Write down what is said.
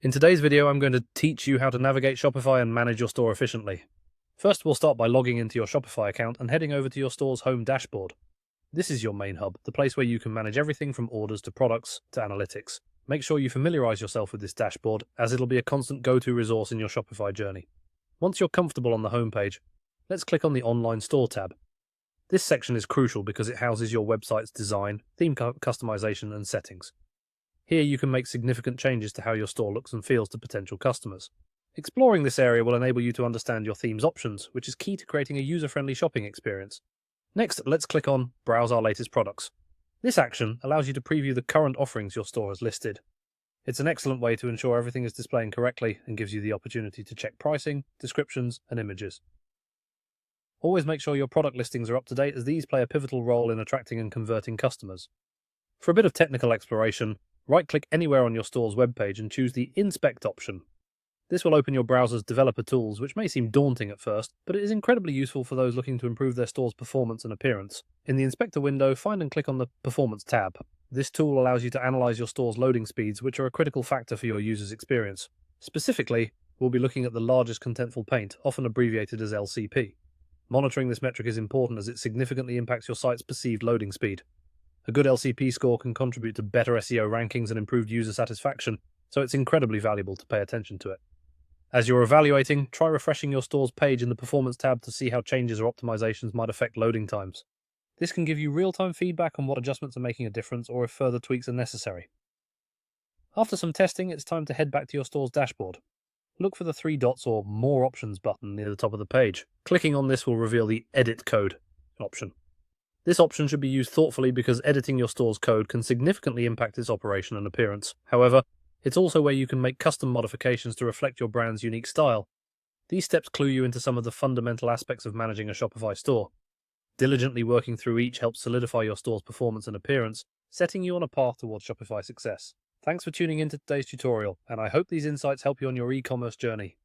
In today's video, I'm going to teach you how to navigate Shopify and manage your store efficiently. First, we'll start by logging into your Shopify account and heading over to your store's home dashboard. This is your main hub, the place where you can manage everything from orders to products to analytics. Make sure you familiarize yourself with this dashboard, as it'll be a constant go-to resource in your Shopify journey. Once you're comfortable on the homepage, let's click on the Online Store tab. This section is crucial because it houses your website's design, theme customization, and settings. Here you can make significant changes to how your store looks and feels to potential customers. Exploring this area will enable you to understand your theme's options, which is key to creating a user-friendly shopping experience. Next, let's click on Browse Our Latest Products. This action allows you to preview the current offerings your store has listed. It's an excellent way to ensure everything is displaying correctly and gives you the opportunity to check pricing, descriptions, and images. Always make sure your product listings are up to date, as these play a pivotal role in attracting and converting customers. For a bit of technical exploration, right-click anywhere on your store's webpage and choose the Inspect option. This will open your browser's developer tools, which may seem daunting at first, but it is incredibly useful for those looking to improve their store's performance and appearance. In the Inspector window, find and click on the Performance tab. This tool allows you to analyze your store's loading speeds, which are a critical factor for your user's experience. Specifically, we'll be looking at the largest contentful paint, often abbreviated as LCP. Monitoring this metric is important as it significantly impacts your site's perceived loading speed. A good LCP score can contribute to better SEO rankings and improved user satisfaction, so it's incredibly valuable to pay attention to it. As you're evaluating, try refreshing your store's page in the Performance tab to see how changes or optimizations might affect loading times. This can give you real-time feedback on what adjustments are making a difference or if further tweaks are necessary. After some testing, it's time to head back to your store's dashboard. Look for the 3 dots or More Options button near the top of the page. Clicking on this will reveal the Edit Code option. This option should be used thoughtfully because editing your store's code can significantly impact its operation and appearance. However, it's also where you can make custom modifications to reflect your brand's unique style. These steps clue you into some of the fundamental aspects of managing a Shopify store. Diligently working through each helps solidify your store's performance and appearance, setting you on a path towards Shopify success. Thanks for tuning into today's tutorial, and I hope these insights help you on your e-commerce journey.